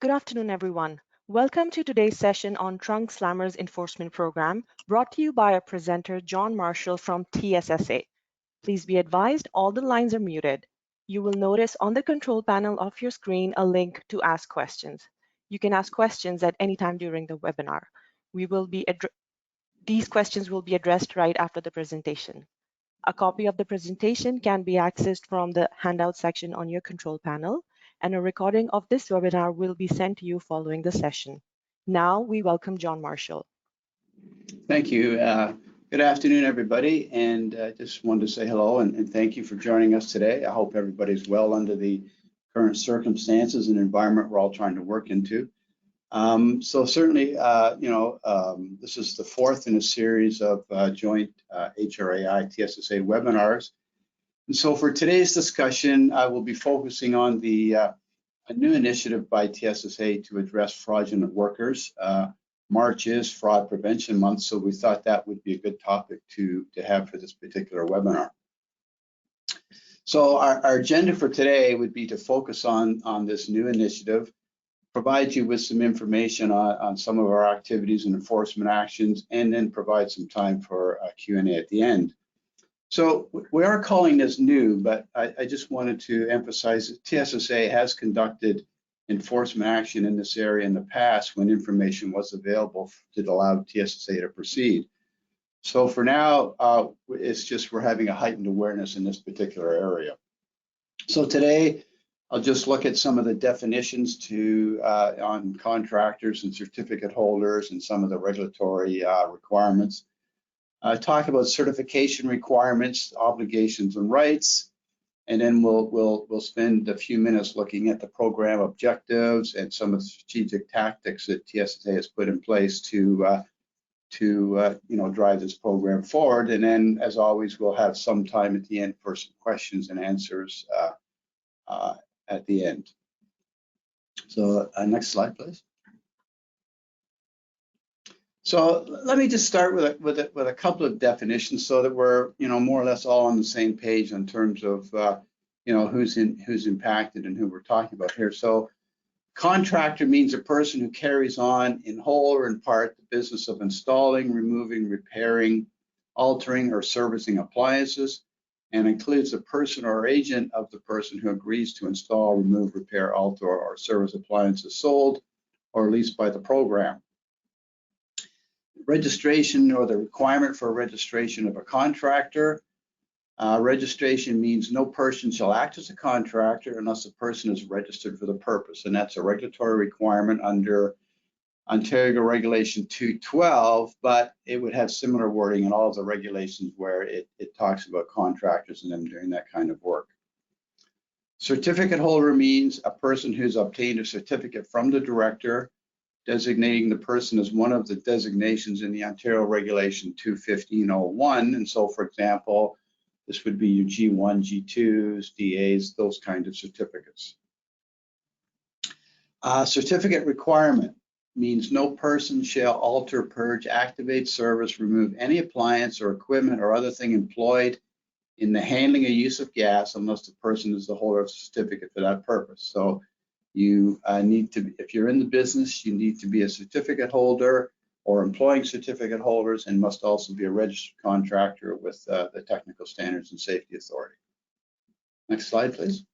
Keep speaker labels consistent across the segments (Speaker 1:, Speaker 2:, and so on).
Speaker 1: Good afternoon, everyone. Welcome to today's session on Trunk Slammers Enforcement Program, brought to you by our presenter, John Marshall from TSSA. Please be advised all the lines are muted. You will notice on the control panel of your screen a link to ask questions. You can ask questions at any time during the webinar. These questions will be addressed right after the presentation. A copy of the presentation can be accessed from the handout section on your control panel, and a recording of this webinar will be sent to you following the session. Now we welcome John Marshall.
Speaker 2: Thank you. Good afternoon, everybody, and just wanted to say hello and thank you for joining us today. I hope everybody's well under the current circumstances and environment we're all trying to work into. So certainly, this is the fourth in a series of joint HRAI TSSA webinars. And so for today's discussion, I will be focusing on a new initiative by TSSA to address fraudulent workers. March is Fraud Prevention Month, so we thought that would be a good topic to have for this particular webinar. So our agenda for today would be to focus on this new initiative, provide you with some information on some of our activities and enforcement actions, and then provide some time for a Q&A at the end. So we are calling this new, but I just wanted to emphasize that TSSA has conducted enforcement action in this area in the past when information was available to allow TSSA to proceed. So for now, it's just we're having a heightened awareness in this particular area. So today, I'll just look at some of the definitions on contractors and certificate holders and some of the regulatory requirements. Talk about certification requirements, obligations, and rights, and then we'll spend a few minutes looking at the program objectives and some of the strategic tactics that TSSA has put in place to drive this program forward. And then, as always, we'll have some time at the end for some questions and answers at the end. So next slide, please. So let me just start with a couple of definitions so that we're more or less all on the same page in terms of who's impacted and who we're talking about here. So contractor means a person who carries on in whole or in part the business of installing, removing, repairing, altering, or servicing appliances, and includes the person or agent of the person who agrees to install, remove, repair, alter, or service appliances sold or leased by the program. Registration, or the requirement for registration of a contractor. Registration means no person shall act as a contractor unless the person is registered for the purpose, and that's a regulatory requirement under Ontario Regulation 212, but it would have similar wording in all of the regulations where it talks about contractors and them doing that kind of work. Certificate holder means a person who's obtained a certificate from the director, designating the person as one of the designations in the Ontario Regulation 215.01. And so, for example, this would be your G1, G2s, DAs, those kinds of certificates. Certificate requirement means no person shall alter, purge, activate, service, remove any appliance or equipment or other thing employed in the handling or use of gas unless the person is the holder of a certificate for that purpose. So you need to, if you're in the business, you need to be a certificate holder or employing certificate holders, and must also be a registered contractor with the Technical Standards and Safety Authority. Next slide, please.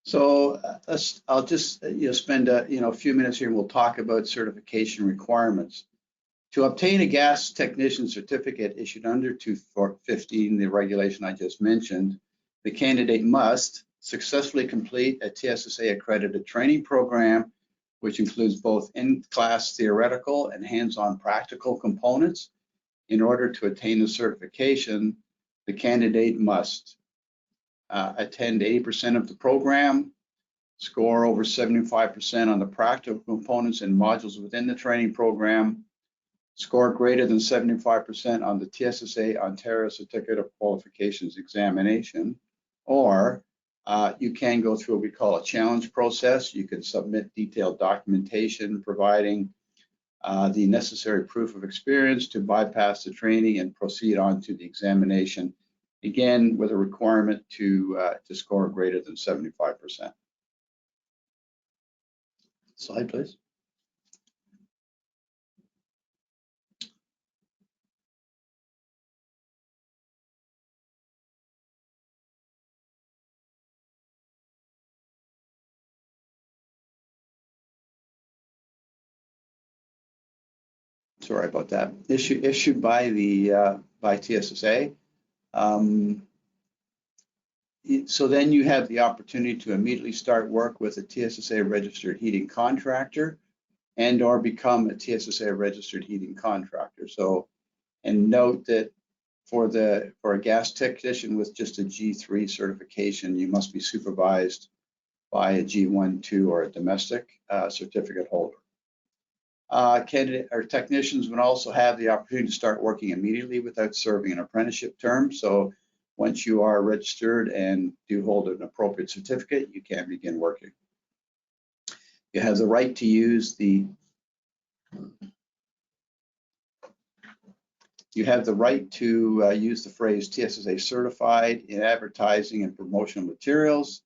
Speaker 2: So I'll just spend a few minutes here and we'll talk about certification requirements. To obtain a gas technician certificate issued under 215, the regulation I just mentioned, the candidate must successfully complete a TSSA accredited training program, which includes both in-class theoretical and hands-on practical components. In order to attain the certification, the candidate must attend 80% of the program, score over 75% on the practical components and modules within the training program, score greater than 75% on the TSSA Ontario Certificate of Qualifications examination, or you can go through what we call a challenge process. You can submit detailed documentation providing the necessary proof of experience to bypass the training and proceed on to the examination, again with a requirement to score greater than 75%. Slide, please. Sorry about that. Issued by the by TSSA. So then you have the opportunity to immediately start work with a TSSA registered heating contractor and or become a TSSA registered heating contractor. So, and note that for a gas technician with just a G3 certification, you must be supervised by a G1, 2, or a domestic certificate holder. Candidate or technicians would also have the opportunity to start working immediately without serving an apprenticeship term. So once you are registered and do hold an appropriate certificate, you can begin working. You have the right to use the use the phrase TSSA certified in advertising and promotional materials.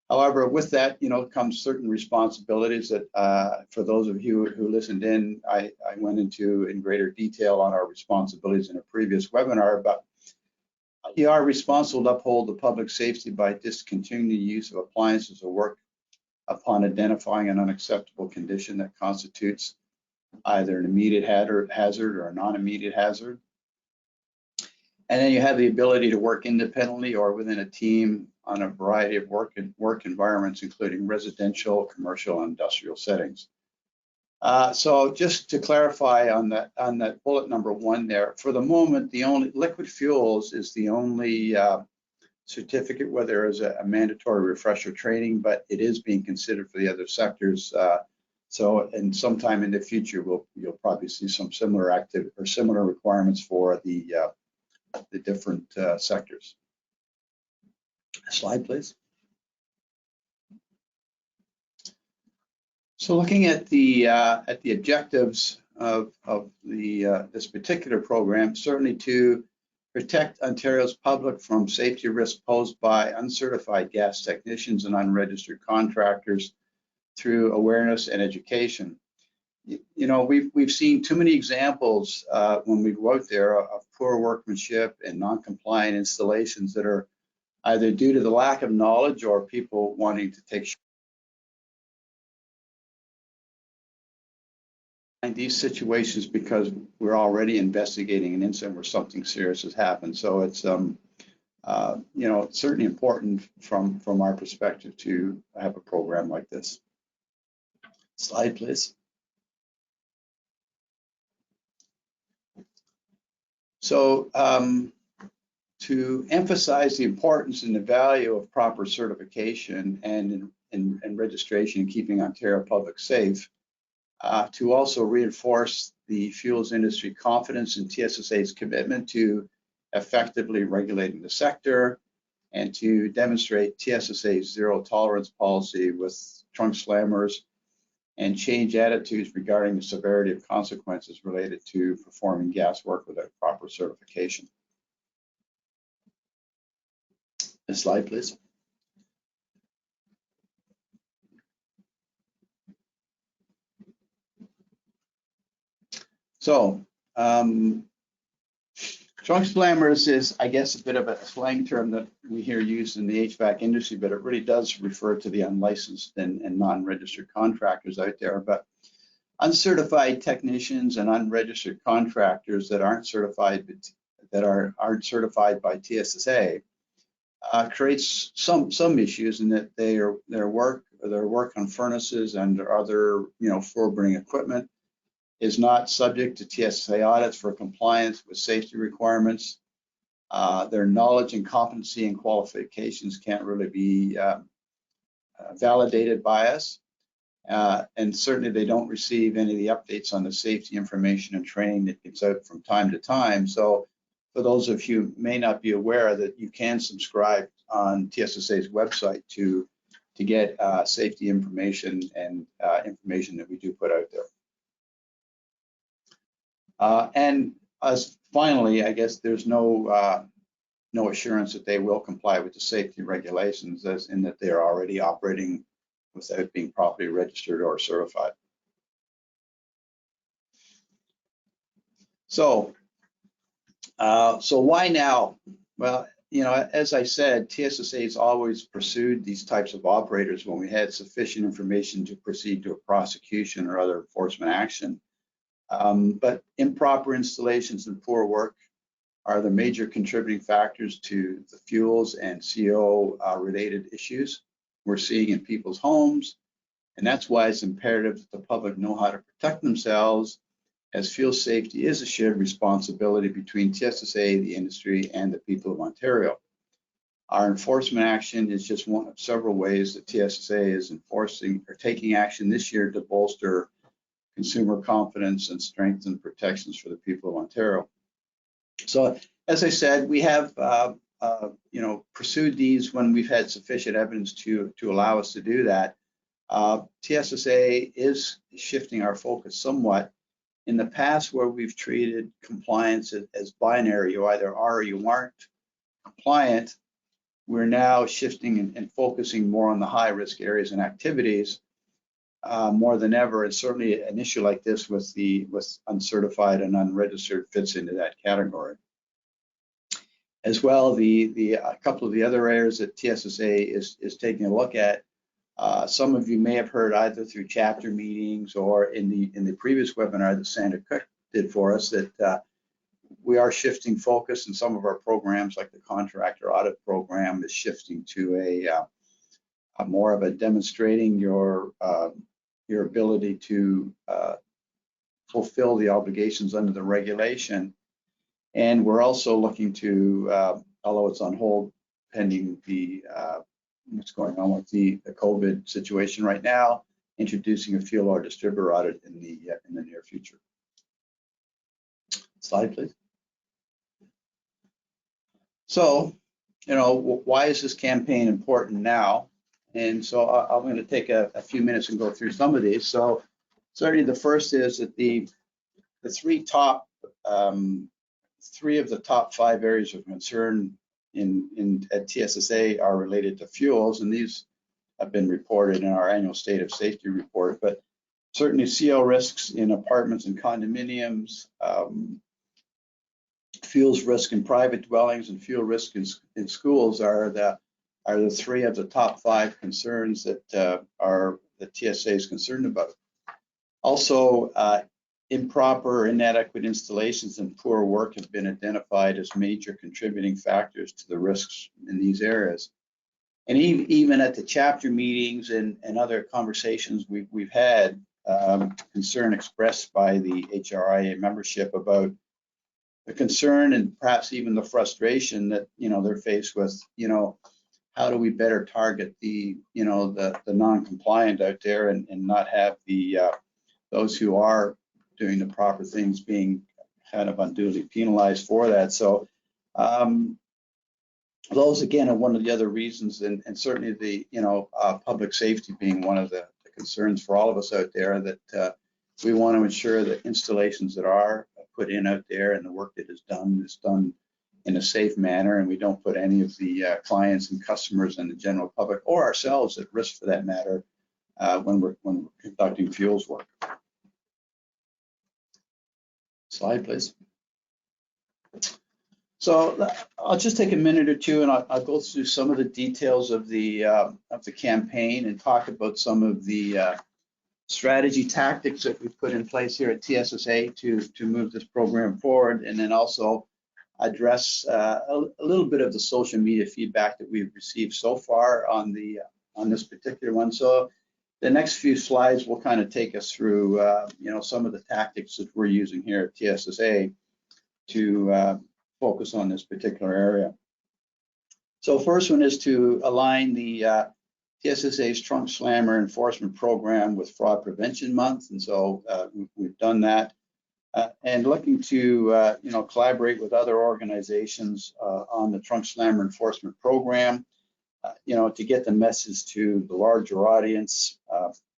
Speaker 2: However, with that, comes certain responsibilities that for those of you who listened in, I went into in greater detail on our responsibilities in a previous webinar, but you are responsible to uphold the public safety by discontinuing the use of appliances or work upon identifying an unacceptable condition that constitutes either an immediate hazard or a non-immediate hazard. And then you have the ability to work independently or within a team on a variety of work environments, including residential, commercial, and industrial settings. So just to clarify on that bullet number 1 there, for the moment, the only liquid fuels is the only certificate where there is a mandatory refresher training, but it is being considered for the other sectors. So, and sometime in the future, you'll probably see some similar active or similar requirements for the different sectors. Slide, please. So, looking at the objectives of this particular program, certainly to protect Ontario's public from safety risks posed by uncertified gas technicians and unregistered contractors through awareness and education. We've seen too many examples when we go out there of poor workmanship and non-compliant installations that are either due to the lack of knowledge or people wanting to take these situations because we're already investigating an incident where something serious has happened. So it's it's certainly important from our perspective to have a program like this. Slide, please. So to emphasize the importance and the value of proper certification and registration and keeping Ontario public safe, to also reinforce the fuels industry confidence in TSSA's commitment to effectively regulating the sector, and to demonstrate TSSA's zero tolerance policy with trunk slammers and change attitudes regarding the severity of consequences related to performing gas work without proper certification. Next slide, please. So, trunk slammers is, I guess, a bit of a slang term that we hear used in the HVAC industry, but it really does refer to the unlicensed and non-registered contractors out there. But uncertified technicians and unregistered contractors that aren't certified by TSSA creates some issues in that their work on furnaces and other floor burning equipment is not subject to TSSA audits for compliance with safety requirements. Their knowledge and competency and qualifications can't really be validated by us. And certainly they don't receive any of the updates on the safety information and training that gets out from time to time. So for those of you who may not be aware, that you can subscribe on TSSA's website to get safety information and information that we do put out there. And as finally, I guess there's no assurance that they will comply with the safety regulations, as in that they are already operating without being properly registered or certified. So why now? Well, as I said, TSSA has always pursued these types of operators when we had sufficient information to proceed to a prosecution or other enforcement action. But improper installations and poor work are the major contributing factors to the fuels and CO related issues we're seeing in people's homes. And that's why it's imperative that the public know how to protect themselves, as fuel safety is a shared responsibility between TSSA, the industry, and the people of Ontario. Our enforcement action is just one of several ways that TSSA is enforcing or taking action this year to bolster consumer confidence and strengthen protections for the people of Ontario. So, as I said, we have pursued these when we've had sufficient evidence to allow us to do that. TSSA is shifting our focus somewhat. In the past, where we've treated compliance as binary, you either are or you aren't compliant, we're now shifting and focusing more on the high-risk areas and activities more than ever. And certainly an issue like this with uncertified and unregistered fits into that category. As well, a couple of the other areas that TSSA is taking a look at. Some of you may have heard either through chapter meetings or in the previous webinar that Sandra Cook did for us that we are shifting focus in some of our programs, like the contractor audit program is shifting to a more of a demonstrating your ability to fulfill the obligations under the regulation. And we're also looking to, although it's on hold pending the what's going on with the COVID situation right now, introducing a fuel or distributor audit in the near future. Slide, please. So, why is this campaign important now? And so I'm going to take a few minutes and go through some of these. So certainly the first is that the three of the top 5 areas of concern at TSSA are related to fuels, and these have been reported in our annual state of safety report. But certainly CO risks in apartments and condominiums, fuels risk in private dwellings, and fuel risk in schools are the 3 of the top 5 concerns that the TSA is concerned about. Also, improper or inadequate installations and poor work have been identified as major contributing factors to the risks in these areas. And even at the chapter meetings and other conversations we've had, concern expressed by the HRAI membership about the concern and perhaps even the frustration that they're faced with. How do we better target the non-compliant out there and not have those who are doing the proper things being kind of unduly penalized for that? So those again are one of the other reasons, and certainly the public safety being one of the concerns for all of us out there, that we want to ensure that installations that are put in out there and the work that is done in a safe manner, and we don't put any of the clients and customers and the general public or ourselves at risk, for that matter, when we're conducting fuels work. Slide, please. So I'll just take a minute or two, and I'll go through some of the details of the campaign and talk about some of the strategy tactics that we've put in place here at TSSA to move this program forward, and then also address a little bit of the social media feedback that we've received so far on this particular one. So the next few slides will kind of take us through some of the tactics that we're using here at TSSA to focus on this particular area. So first one is to align the TSSA's Trunk Slammer enforcement program with Fraud Prevention Month, and so we've done that. And looking to collaborate with other organizations on the Trunk Slammer enforcement program, to get the message to the larger audience,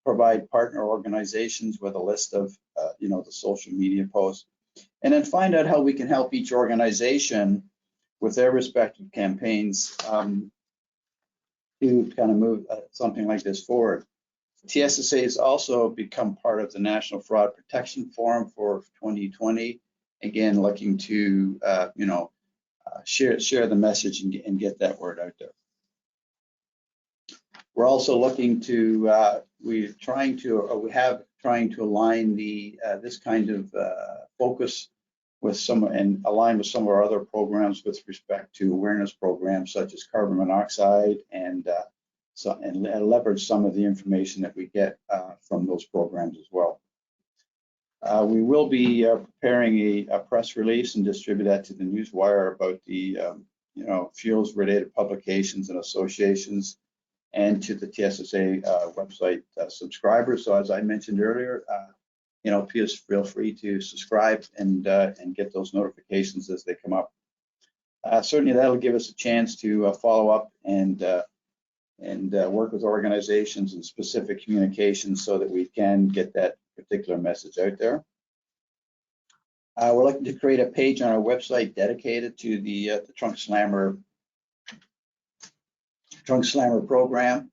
Speaker 2: provide partner organizations with a list of the social media posts, And then find out how we can help each organization with their respective campaigns to kind of move something like this forward. TSSA has also become part of the National Fraud Protection Forum for 2020. Again, looking to share the message and get that word out there. We're also looking to we have trying to align this kind of focus with and align with some of our other programs with respect to awareness programs such as carbon monoxide and leverage some of the information that we get from those programs as well. We will be preparing a press release and distribute that to the newswire about the fuels related publications and associations, and to the TSSA website subscribers. So as I mentioned earlier, please feel free to subscribe and get those notifications as they come up. Certainly that'll give us a chance to follow up and work with organizations and specific communications so that we can get that particular message out there. We're looking to create a page on our website dedicated to the Trunk Slammer program,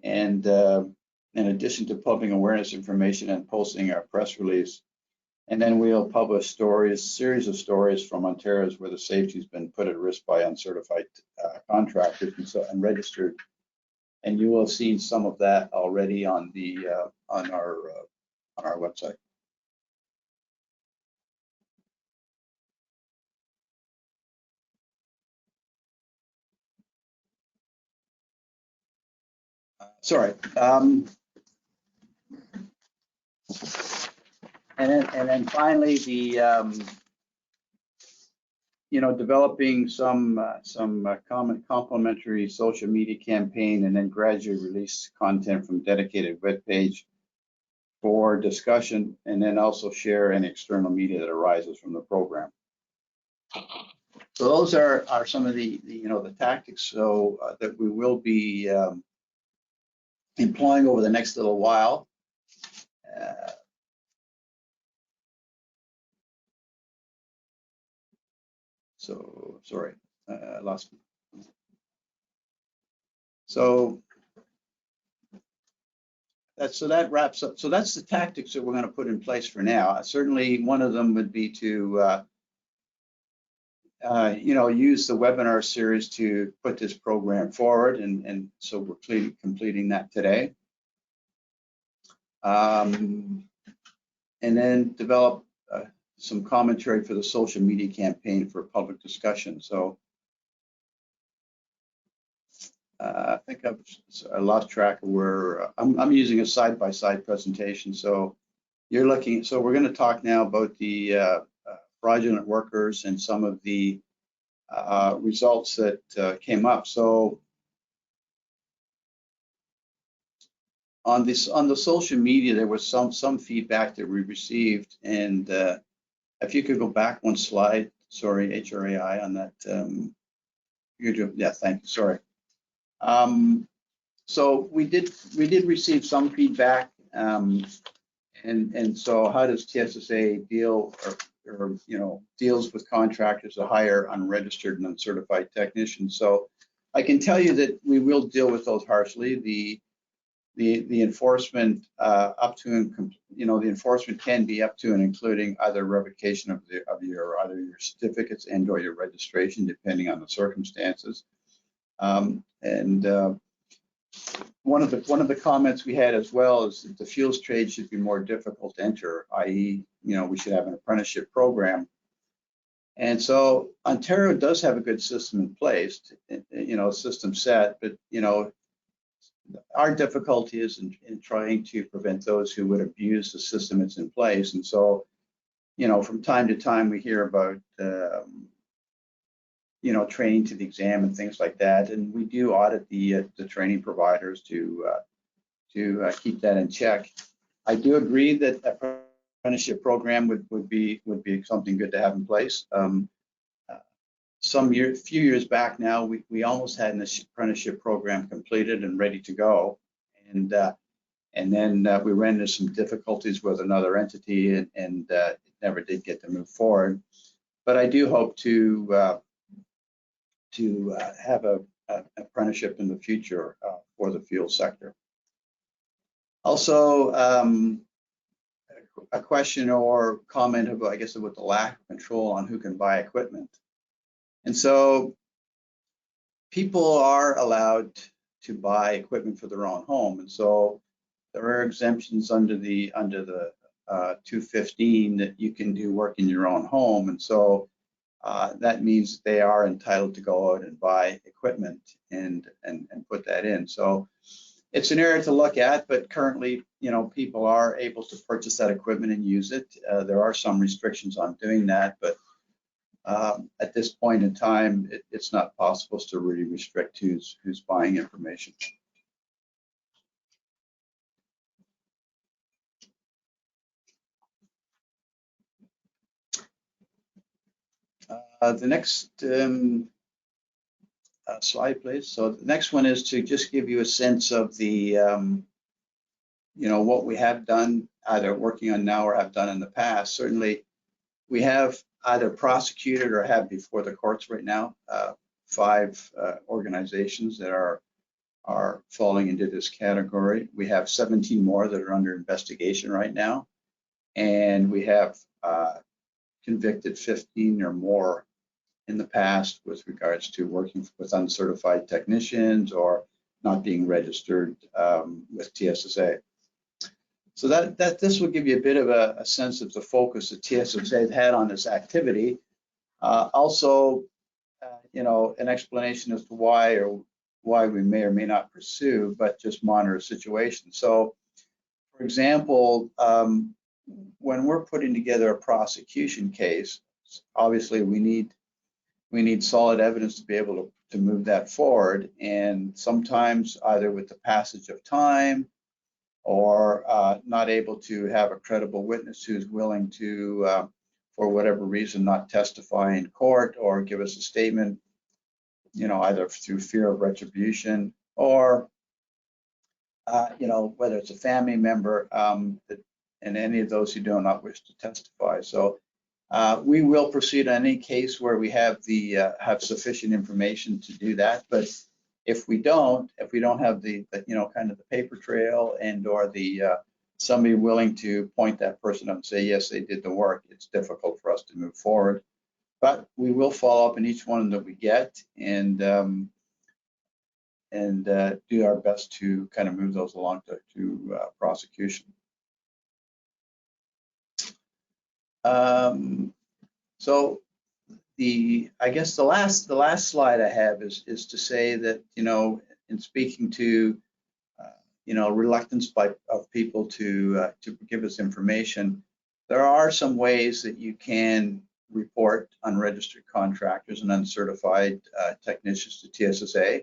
Speaker 2: and in addition to public awareness information and posting our press release. And then we'll publish series of stories from Ontario's where the safety has been put at risk by uncertified contractors and registered. And you will have seen some of that already on our website. Sorry. And then finally, developing some complementary social media campaign, and then gradually release content from dedicated web page for discussion, and then also share any external media that arises from the program. So those are some of the tactics that we will be employing over the next little while. So sorry, I lost me. So that wraps up. So that's the tactics that we're going to put in place for now. Certainly, one of them would be to use the webinar series to put this program forward, and so we're completing that today. And then develop some commentary for the social media campaign for public discussion. So I think I lost track of where I'm using a side-by-side presentation. So you're looking. So we're going to talk now about the fraudulent workers and some of the results that came up. So on the social media, there was some feedback that we received, and if you could go back one slide, sorry, HRAI on that. Yeah, thank you. Sorry. So we did receive some feedback, and so how does TSSA deal or deals with contractors to hire unregistered and uncertified technicians? So I can tell you that we will deal with those harshly. The enforcement up to the enforcement can be up to and including either revocation of your certificates and/or your registration, depending on the circumstances. And one of the comments we had as well is that the fuels trade should be more difficult to enter, i.e., we should have an apprenticeship program. And so Ontario does have a good system in place, system set, but our difficulty is in trying to prevent those who would abuse the system that's in place. And so, from time to time we hear about training to the exam and things like that, and we do audit the training providers to keep that in check. I do agree that apprenticeship program would be something good to have in place. Few years back now, we almost had an apprenticeship program completed and ready to go, and then we ran into some difficulties with another entity, and never did get to move forward. But I do hope to have an apprenticeship in the future for the fuel sector. Also, a question or comment about, I guess, about the lack of control on who can buy equipment. And so people are allowed to buy equipment for their own home. And so there are exemptions under the 215 that you can do work in your own home. And so that means they are entitled to go out and buy equipment and put that in. So it's an area to look at, but currently, people are able to purchase that equipment and use it. There are some restrictions on doing that, but at this point in time, it's not possible to really restrict who's buying information. The next slide, please. So the next one is to just give you a sense of the, what we have done, either working on now or have done in the past. Certainly, we have either prosecuted or have before the courts right now 5 organizations that are falling into this category. We have 17 more that are under investigation right now, and we have convicted 15 or more in the past with regards to working with uncertified technicians or not being registered with TSSA. So that this will give you a bit of a sense of the focus that TSSA has had on this activity. Also, an explanation as to why we may or may not pursue, but just monitor the situation. So, for example, when we're putting together a prosecution case, obviously we need solid evidence to be able to move that forward. And sometimes either with the passage of time or not able to have a credible witness who's willing to, for whatever reason, not testify in court or give us a statement, either through fear of retribution or, whether it's a family member, and any of those who do not wish to testify. So we will proceed on any case where we have sufficient information to do that. But if we don't have the kind of the paper trail and or the somebody willing to point that person up and say, yes, they did the work, it's difficult for us to move forward. But we will follow up in each one that we get and do our best to kind of move those along to prosecution. So I guess the last slide I have is to say that, in speaking to reluctance of people to give us information, there are some ways that you can report unregistered contractors and uncertified technicians to TSSA.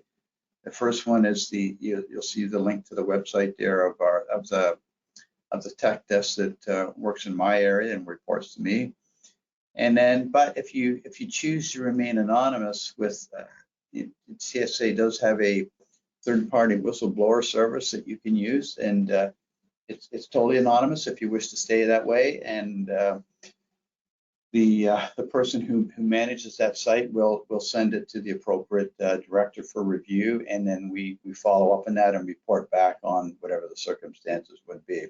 Speaker 2: The first one is you'll see the link to the website there of the tech desk that works in my area and reports to me. And then, but if you choose to remain anonymous, with TSSA does have a third-party whistleblower service that you can use, and it's totally anonymous if you wish to stay that way. And the person who manages that site will send it to the appropriate director for review, and then we follow up on that and report back on whatever the circumstances would be.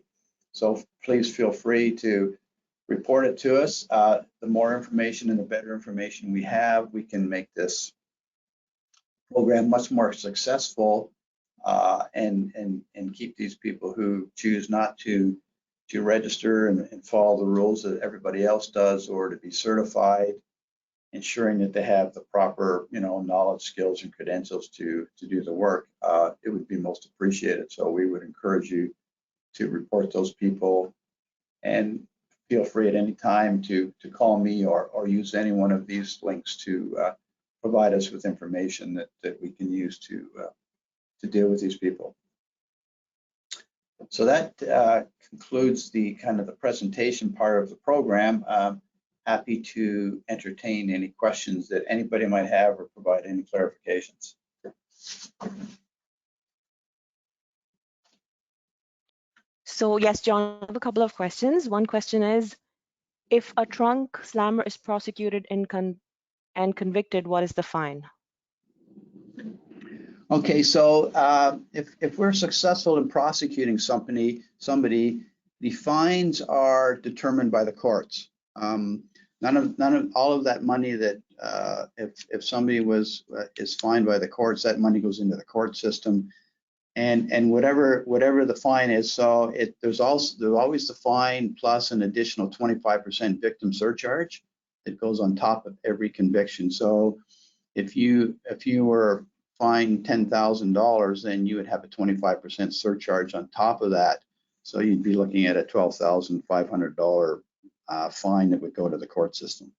Speaker 2: So please feel free to report it to us. The more information and the better information we have, we can make this program much more successful and keep these people who choose not to register and follow the rules that everybody else does, or to be certified, ensuring that they have the proper knowledge, skills, and credentials to do the work. It would be most appreciated. So we would encourage you to report those people, and feel free at any time to call me or use any one of these links to provide us with information that we can use to deal with these people. So that concludes the kind of the presentation part of the program. Happy to entertain any questions that anybody might have or provide any clarifications.
Speaker 1: So yes, John, I have a couple of questions. One question is, If a trunk slammer is prosecuted and convicted, what is the fine?
Speaker 2: Okay, so if we're successful in prosecuting somebody, the fines are determined by the courts. None of all of that money that if somebody is fined by the courts, that money goes into the court system, and whatever the fine is. So there's always the fine plus an additional 25% victim surcharge that goes on top of every conviction. So if you were fined $10,000, then you would have a 25% surcharge on top of that. So you'd be looking at a $12,500 fine that would go to the court system.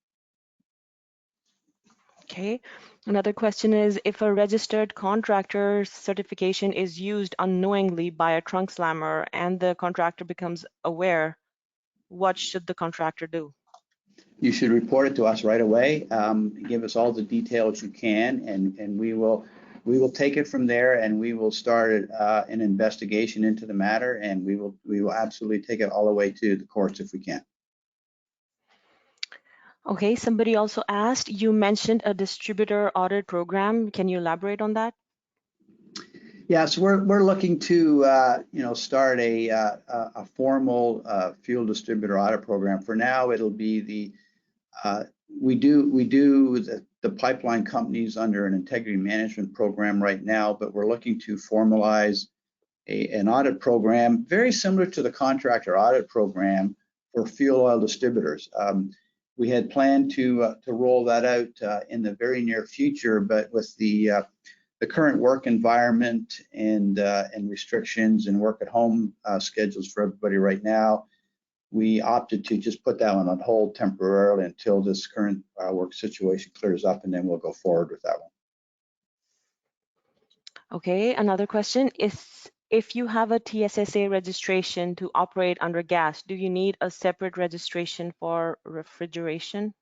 Speaker 1: Okay. Another question is, if a registered contractor's certification is used unknowingly by a trunk slammer and the contractor becomes aware, what should the contractor do?
Speaker 2: You should report it to us right away. Give us all the details you can, and we will take it from there, and we will start an investigation into the matter, and we will absolutely take it all the way to the courts if we can.
Speaker 1: Okay, somebody also asked, you mentioned a distributor audit program. Can you elaborate on that?
Speaker 2: Yes, we're looking to start a formal fuel distributor audit program. For now, it'll be we do the pipeline companies under an integrity management program right now, but we're looking to formalize an audit program very similar to the contractor audit program for fuel oil distributors. We had planned to roll that out in the very near future, but with the current work environment and restrictions and work at home schedules for everybody right now, we opted to just put that one on hold temporarily until this current work situation clears up, and then we'll go forward with that one.
Speaker 1: Okay, another question is, if you have a TSSA registration to operate under gas, do you need a separate registration for refrigeration?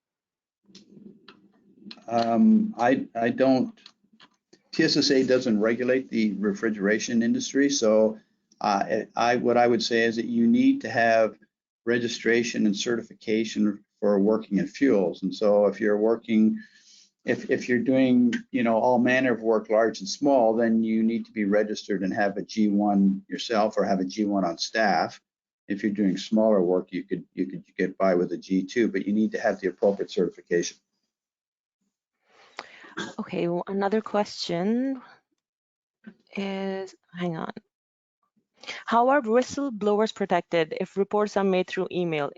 Speaker 2: I don't. TSSA doesn't regulate the refrigeration industry, so what I would say is that you need to have registration and certification for working in fuels. And so if you're working, if you're doing all manner of work, large and small, then you need to be registered and have a G1 yourself or have a G1 on staff. If you're doing smaller work, you could get by with a G2, but you need to have the appropriate certification.
Speaker 1: Okay, well, another question is, hang on. How are whistleblowers protected if reports are made through email?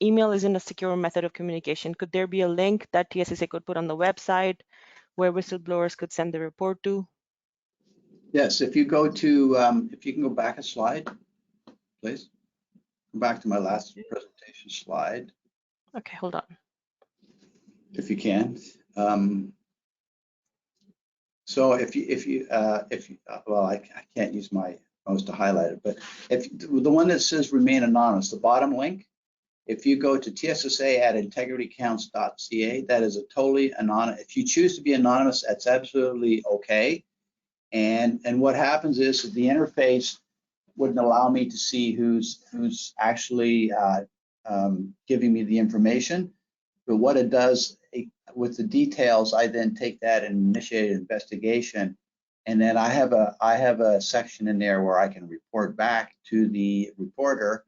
Speaker 1: Email isn't a secure method of communication. Could there be a link that TSSA could put on the website where whistleblowers could send the report to?
Speaker 2: Yes, if you go to, if you can go back a slide, please. Go back to my last presentation slide.
Speaker 1: Okay, hold on.
Speaker 2: If you can. So well, I can't use my mouse to highlight it, but if the one that says remain anonymous, the bottom link, if you go to tssa@integritycounts.ca, that is a totally anonymous. If you choose to be anonymous, that's absolutely okay. And what happens is that the interface wouldn't allow me to see who's actually giving me the information. But what it does with the details, I then take that and initiate an investigation, and then I have a section in there where I can report back to the reporter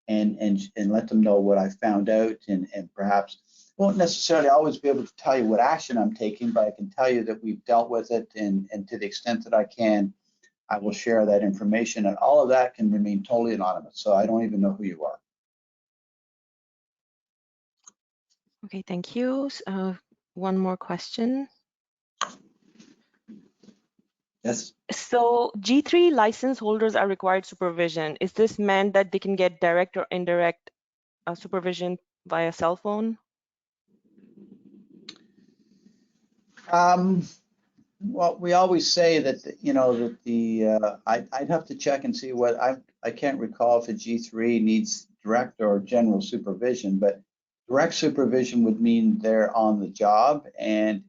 Speaker 2: and let them know what I found out, and perhaps won't necessarily always be able to tell you what action I'm taking, but I can tell you that we've dealt with it, and to the extent that I can, I will share that information, and all of that can remain totally anonymous, so I don't even know who you are.
Speaker 1: Okay, thank you. One more question.
Speaker 2: Yes.
Speaker 1: So G3 license holders are required supervision. Is this meant that they can get direct or indirect supervision via cell phone?
Speaker 2: Well, we always say that I'd have to check and see what I can't recall if a G3 needs direct or general supervision, but direct supervision would mean they're on the job, and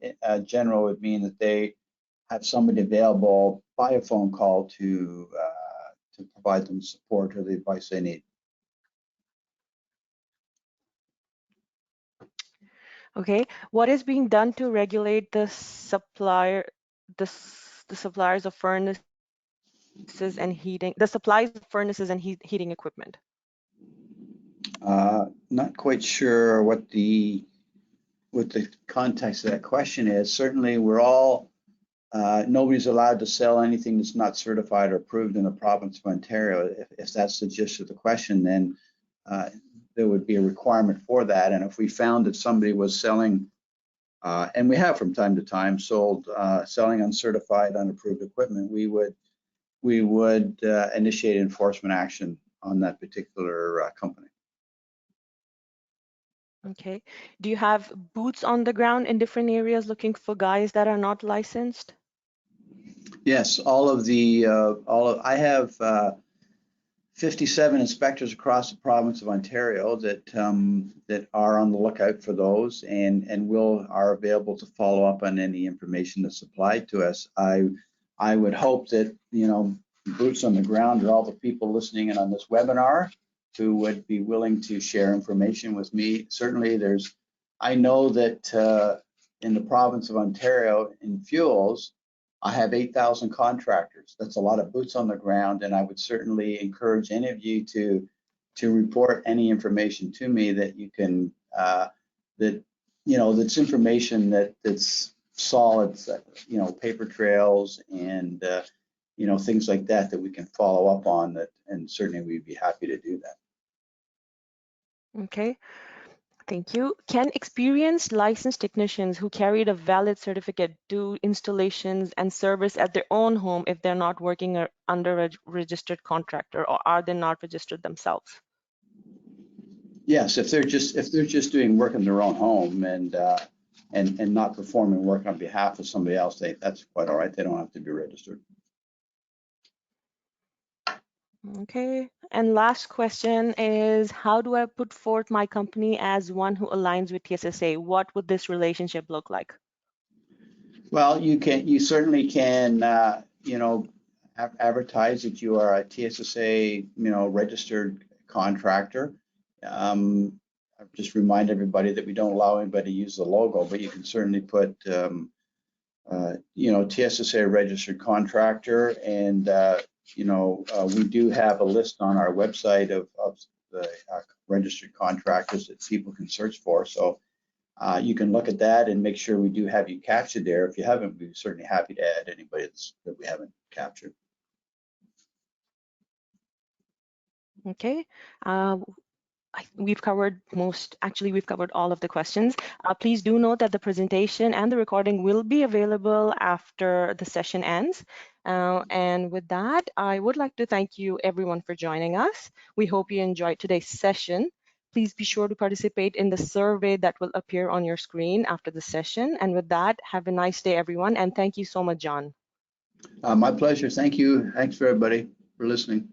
Speaker 2: general would mean that they have somebody available by a phone call to provide them support or the advice they need.
Speaker 1: Okay, what is being done to regulate the suppliers of furnaces and heating, the supplies of furnaces and heating equipment?
Speaker 2: Not quite sure what the context of that question is. Certainly, we're all nobody's allowed to sell anything that's not certified or approved in the province of Ontario. If that's the gist of the question, then there would be a requirement for that. And if we found that somebody was selling, and we have from time to time selling uncertified, unapproved equipment, we would initiate enforcement action on that particular company.
Speaker 1: Okay. Do you have boots on the ground in different areas looking for guys that are not licensed?
Speaker 2: Yes, I have 57 inspectors across the province of Ontario that are on the lookout for those and are available to follow up on any information that's supplied to us. I would hope that, boots on the ground are all the people listening in on this webinar who would be willing to share information with me. Certainly I know that in the province of Ontario in fuels, I have 8,000 contractors. That's a lot of boots on the ground, and I would certainly encourage any of you to report any information to me that you can that's information that's solid, paper trails and things like that we can follow up on that, and certainly we'd be happy to do that.
Speaker 1: Okay. Thank you. Can experienced licensed technicians who carried a valid certificate do installations and service at their own home if they're not working under a registered contractor, or are they not registered themselves?
Speaker 2: Yes, if they're just doing work in their own home and not performing work on behalf of somebody else, that's quite all right. They don't have to be registered.
Speaker 1: Okay. And last question is, how do I put forth my company as one who aligns with TSSA? What would this relationship look like?
Speaker 2: Well, you certainly can, advertise that you are a TSSA, registered contractor. I just remind everybody that we don't allow anybody to use the logo, but you can certainly put, TSSA registered contractor, and we do have a list on our website of the registered contractors that people can search for. So you can look at that and make sure we do have you captured there. If you haven't, we'd be certainly happy to add anybody that we haven't captured.
Speaker 1: Okay. We've covered all of the questions. Please do note that the presentation and the recording will be available after the session ends. And with that, I would like to thank you everyone for joining us. We hope you enjoyed today's session. Please be sure to participate in the survey that will appear on your screen after the session. And with that, have a nice day, everyone. And thank you so much, John.
Speaker 2: My pleasure. Thank you. Thanks for everybody for listening.